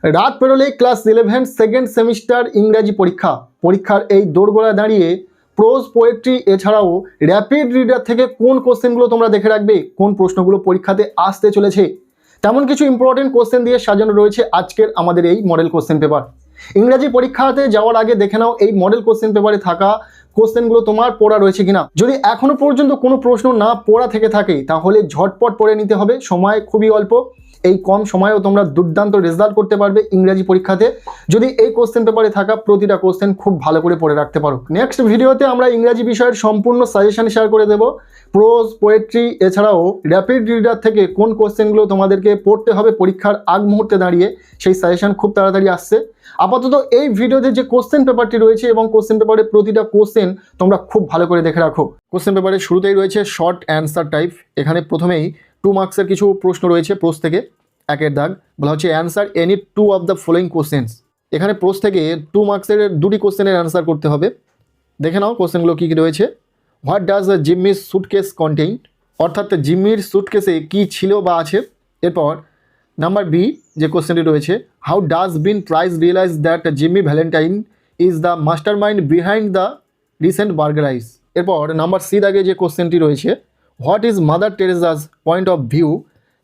রাত পেরোলেই class 11 second semester ইংরাজি পরীক্ষার এই দোরগোড়ায় দাঁড়িয়ে প্রোজ পোয়েট্রি এছাড়াও র্যাপিড রিডার থেকে কোন কোশ্চেনগুলো তোমরা দেখে রাখবে, কোন প্রশ্নগুলো পরীক্ষাতে আসতে চলেছে, তেমন কিছু ইম্পর্টেন্ট কোশ্চেন দিয়ে সাজানো রয়েছে আজকের আমাদের এই মডেল কোশ্চেন পেপার। ইংরাজি পরীক্ষাতে যাওয়ার আগে দেখে নাও এই মডেল কোশ্চেন পেপারে থাকা কোশ্চেনগুলো তোমার পড়া রয়েছে কিনা। যদি এখনো পর্যন্ত কোনো প্রশ্ন না পড়া থেকে থাকে তাহলে ঝটপট পড়ে নিতে হবে, সময় খুবই অল্প। এই কম সময়েও তোমরা দুর্দান্ত রেজাল্ট করতে পারবে ইংরাজি পরীক্ষাতে যদি এই কোশ্চেন পেপারে থাকা প্রতিটা কোশ্চেন খুব ভালো করে পড়ে রাখতে পারো। নেক্সট ভিডিওতে আমরা ইংরাজি বিষয়ের সম্পূর্ণ সাজেশন শেয়ার করে দেব। প্রোজ পোয়েট্রি এছাড়াও র্যাপিড রিডার থেকে কোন কোশ্চেনগুলো তোমাদেরকে পড়তে হবে পরীক্ষার আগ মুহূর্তে দাঁড়িয়ে, সেই সাজেশন খুব তাড়াতাড়ি আসছে। আপাতত এই ভিডিওতে যে কোশ্চেন পেপারটি রয়েছে এবং কোশ্চেন পেপারের প্রতিটা কোশ্চেন তোমরা খুব ভালো করে দেখে রাখো। কোশ্চেন পেপারের শুরুতেই রয়েছে শর্ট অ্যান্সার টাইপ। এখানে প্রথমেই 2 মার্কসের কিছু প্রশ্ন রয়েছে। প্রোজ থেকে একের দাগ বলা হচ্ছে answer any 2 of the following questions. এখানে প্রোজ থেকে 2 মার্কসের 2টি কোশ্চেনের অ্যান্সার করতে হবে। দেখে নাও কোশ্চেনগুলো কী কী রয়েছে। হোয়াট ডাজ জিম্মির সুটকেস কন্টেইন, অর্থাৎ জিম্মির সুটকেসে কী ছিল বা আছে। এরপর নাম্বার বি যে কোশ্চেনটি রয়েছে, how does Ben Price realise that Jimmy Valentine is the mastermind behind the recent burglaries. এরপর নাম্বার সি দাগে যে কোশ্চেনটি রয়েছে, what is Mother Teresa's point of view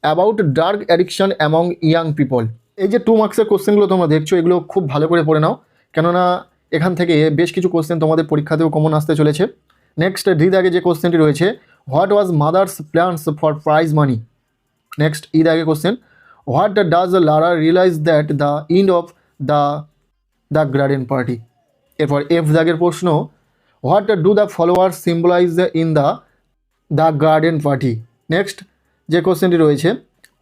about drug addiction among young people. এই যে 2 মার্কসের কোশ্চেনগুলো তোমরা দেখছো এগুলো খুব ভালো করে পড়ে নাও, কেননা এখান থেকে বেশ কিছু কোশ্চেন তোমাদের পরীক্ষাতেও কমন আসতে চলেছে। নেক্সট ডি দাগে যে কোশ্চেনটি রয়েছে, what was mother's plans for prize money. Next E দাগে question, what does Laura realise that the end of the garden party. এরপর এফ দাগের প্রশ্ন, what do the flowers symbolise in the garden party. Next যে কোশ্চেনটি রয়েছে,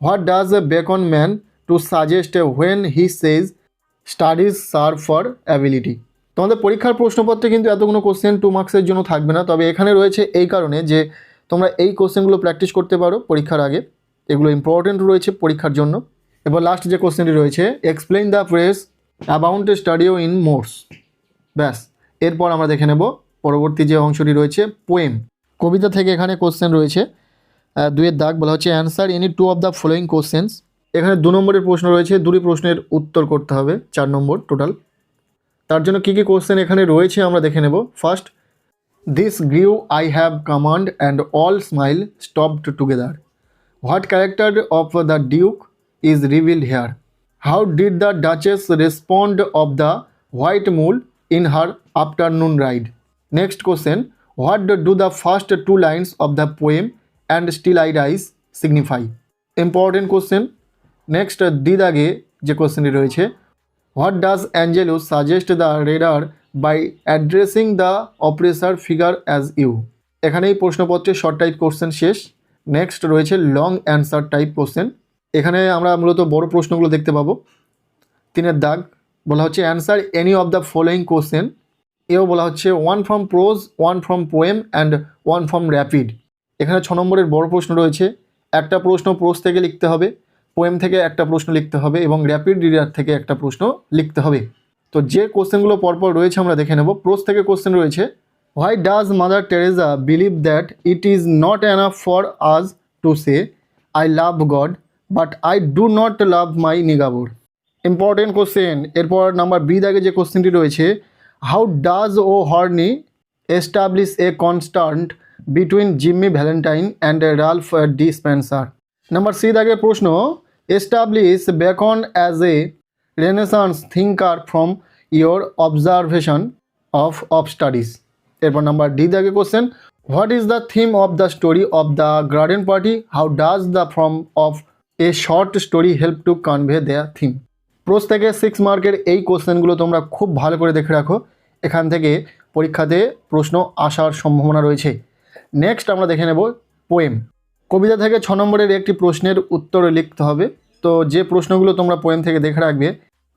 what does Bacon mean to suggest when he says studies serve for ability. তোমাদের পরীক্ষার প্রশ্নপত্রে কিন্তু এতগুলো কোশ্চেন 2 মার্কসের জন্য থাকবে না, তবে এখানে রয়েছে এই কারণে যে তোমরা এই কোশ্চেনগুলো প্র্যাকটিস করতে পারো পরীক্ষার আগে, এগুলো ইম্পর্টেন্ট রয়েছে পরীক্ষার জন্য। এবার লাস্ট যে কোশ্চেনটি রয়েছে, explain the phrase abeunt studia in mores. ব্যাস, এরপর আমরা দেখে নেব পরবর্তী যে অংশটি রয়েছে পোয়েম। কবিতা থেকে এখানে কোশ্চেন রয়েছে 2 দাগ বলা হচ্ছে answer any 2 of the following questions. এখানে 2 নম্বরের প্রশ্ন রয়েছে, 2টি প্রশ্নের উত্তর করতে হবে, 4 নম্বর টোটাল। তার জন্য কী কী কোশ্চেন এখানে রয়েছে আমরা দেখে নেব। First, this grew I have command and all smile stopped together. What character of the duke is revealed here. How did the duchess respond of the white mule in her afternoon ride. Next question, what do the first 2 lines of the poem and still I rise signify. Important question. Next D দাগে যে কোশ্চেনটি রয়েছে, what does Angelou suggest the reader by addressing the অপ্রেসার figure as you. এখানেই প্রশ্নপত্রের short type question শেষ। Next রয়েছে long answer type question. এখানে আমরা মূলত বড় প্রশ্নগুলো দেখতে পাবো। 3 দাগ বলা হচ্ছে answer any of the following question. এও বলা হচ্ছে 1 from pros, 1 from poem and 1 from rapid. এখানে 6 নম্বরের বড় প্রশ্ন রয়েছে, একটা প্রশ্ন প্রোজ থেকে লিখতে হবে, পোয়েম থেকে একটা প্রশ্ন লিখতে হবে এবং র্যাপিড রিডার থেকে একটা প্রশ্ন লিখতে হবে। তো যে কোশ্চেনগুলো পরপর রয়েছে আমরা দেখে নেব। প্রোজ থেকে কোশ্চেন রয়েছে, why does Mother Teresa believe that it is not enough for us to say I love God but I do not love my neighbour. Important question. এরপর নাম্বার বি দাগে যে কোশ্চেনটি রয়েছে, হাউ ডাজ ও হর্নি establish a constant between Jimmy Valentine and Ralph D Spencer. Number C দাগে প্রশ্ন, establish Bacon as a Renaissance thinker from your observation of studies. এরপর number D দাগে question, what is the theme of the story of the garden party, how does the form of a short story help to convey the theme. Pros থেকে 6 মার্কের এই কোশ্চেনগুলো তোমরা খুব ভালো করে দেখে রাখো, এখান থেকে পরীক্ষাতে প্রশ্ন আসার সম্ভাবনা রয়েছে। নেক্সট আমরা দেখে নেব পোয়েম। কবিতা থেকে 6 নম্বরের একটি প্রশ্নের উত্তর লিখতে হবে। তো যে প্রশ্নগুলো তোমরা পোয়েম থেকে দেখে রাখবে,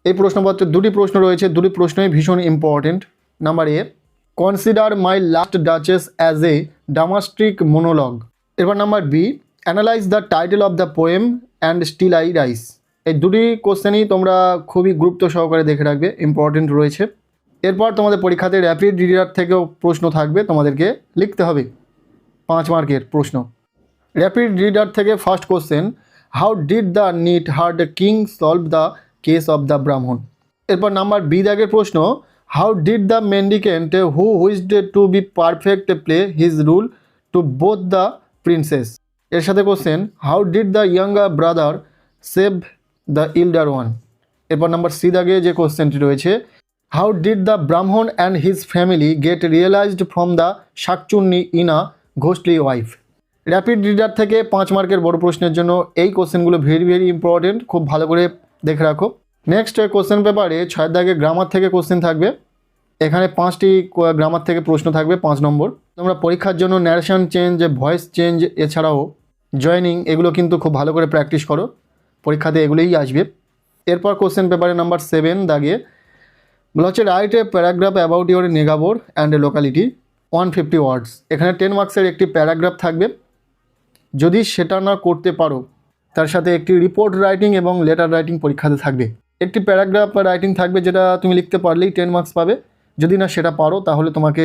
এই প্রশ্নপত্রে 2টি প্রশ্ন রয়েছে, 2টি প্রশ্নই ভীষণ important. Number A, consider my last duchess as a dramatic monologue. এরপর number B, analyse the title of the poem and still I rise. এই 2টি কোশ্চেনই তোমরা খুবই গুরুত্ব সহকারে দেখে রাখবে, ইম্পর্টেন্ট রয়েছে। এরপর তোমাদের পরীক্ষাতে র্যাপিড রিডার থেকেও প্রশ্ন থাকবে, তোমাদেরকে লিখতে হবে 5 মার্কের প্রশ্ন। র্যাপিড রিডার থেকে first question, how did the neat herd king solve the case of the Brahmin. এরপর নাম্বার বি দাগের প্রশ্ন, how did the mendicant who wished to be perfect play his role to both the princes. এর সাথে question, how did the younger brother save the elder one. এরপর number C দাগে যে কোশ্চেনটি রয়েছে, how did the Brahmin and his family get realised from the শাকচুন্নি in a ঘোস্টলি wife. Rapid reader থেকে 5 মার্কের বড় প্রশ্নের জন্য এই কোশ্চেনগুলো ভেরি ইম্পর্টেন্ট, খুব ভালো করে দেখে রাখো। নেক্সট কোশ্চেন পেপারে 6 দাগে গ্রামার থেকে কোশ্চেন থাকবে। এখানে 5টি গ্রামার থেকে প্রশ্ন থাকবে 5 নম্বর। তোমরা পরীক্ষার জন্য ন্যারেশন চেঞ্জ, ভয়েস চেঞ্জ এছাড়াও জয়নিং এগুলো কিন্তু খুব ভালো করে প্র্যাকটিস করো, পরীক্ষাতে এগুলোই আসবে। এরপর কোশ্চেন পেপারে নাম্বার 7 দাগে বলা হচ্ছে, write a paragraph about your neighbour and a locality 150 words. এখানে 10 মার্কসের একটি প্যারাগ্রাফ থাকবে। যদি সেটা না করতে পারো তার সাথে একটি রিপোর্ট রাইটিং এবং লেটার রাইটিং পরীক্ষাতে থাকবে। একটি প্যারাগ্রাফ রাইটিং থাকবে যেটা তুমি লিখতে পারলেই 10 মার্কস পাবে। যদি না সেটা পারো তাহলে তোমাকে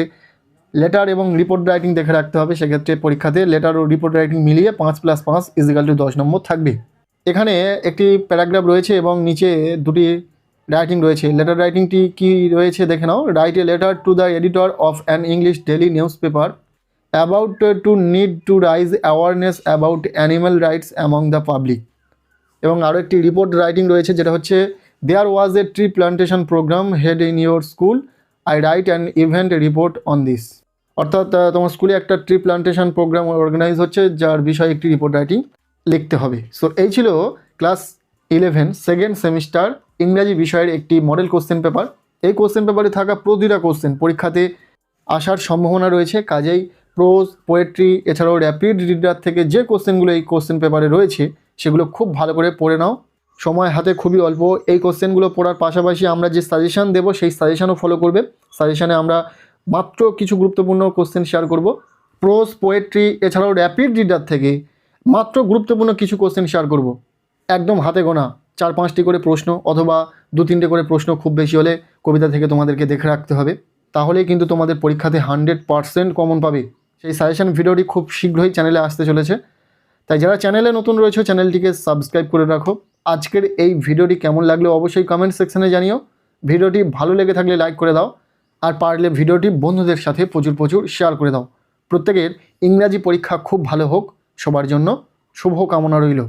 লেটার এবং রিপোর্ট রাইটিং দেখে রাখতে হবে। সেক্ষেত্রে পরীক্ষাতে লেটার ও রিপোর্ট রাইটিং মিলিয়ে 5 + 5 = 10 নম্বর থাকবে। এখানে একটি প্যারাগ্রাফ রয়েছে এবং নিচে দুটি রাইটিং রয়েছে। লেটার রাইটিংটি কি রয়েছে দেখে নাও। Write a letter to the editor of an English daily newspaper about to need to raise awareness about animal rights among the public. এবং আরও একটি রিপোর্ট রাইটিং রয়েছে যেটা হচ্ছে, there was a tree plantation programme held in your school, I write an event report on this. অর্থাৎ তোমার স্কুলে একটা ট্রি প্লান্টেশন প্রোগ্রাম অর্গানাইজ হচ্ছে যার বিষয়ে একটি রিপোর্ট রাইটিং লিখতে হবে। সো এই ছিল ক্লাস 11 সেকেন্ড সেমিস্টার ইংরাজি বিষয়ের একটি মডেল কোশ্চেন পেপার। এই কোশ্চেন পেপারে থাকা প্রতিটা কোশ্চেন পরীক্ষাতে আসার সম্ভাবনা রয়েছে। কাজেই প্রোজ, পোয়েট্রি এছাড়াও র্যাপিড রিডার থেকে যে কোশ্চেনগুলো এই কোশ্চেন পেপারে রয়েছে সেগুলো খুব ভালো করে পড়ে নাও। সময় হাতে খুবই অল্প। এই কোশ্চেনগুলো পড়ার পাশাপাশি আমরা যে সাজেশান দেবো সেই সাজেশানও ফলো করবে। সাজেশানে আমরা মাত্র কিছু গুরুত্বপূর্ণ কোশ্চেন শেয়ার করব। প্রোজ, পোয়েট্রি এছাড়াও র্যাপিড রিডার থেকে মাত্র গুরুত্বপূর্ণ কিছু কোশ্চেন শেয়ার করব। একদম হাতে গোনা 4-5টি করে প্রশ্ন অথবা 2-3টে করে প্রশ্ন, খুব বেশি হলে কবিতা থেকে তোমাদেরকে দেখে রাখতে হবে। তাহলেই কিন্তু তোমাদের পরীক্ষাতে 100% কমন পাবে। সেই সাজেশন ভিডিওটি খুব শীঘ্রই চ্যানেলে আসতে চলেছে। তাই যারা চ্যানেলে নতুন রয়েছে চ্যানেলটিকে সাবস্ক্রাইব করে রাখো। আজকের এই ভিডিওটি কেমন লাগলো অবশ্যই কমেন্ট সেকশনে জানিও। ভিডিওটি ভালো লেগে থাকলে লাইক করে দাও, আর পারলে ভিডিওটি বন্ধুদের সাথে প্রচুর শেয়ার করে দাও। প্রত্যেকের ইংরাজি পরীক্ষা খুব ভালো হোক, সবার জন্য শুভ কামনা রইল।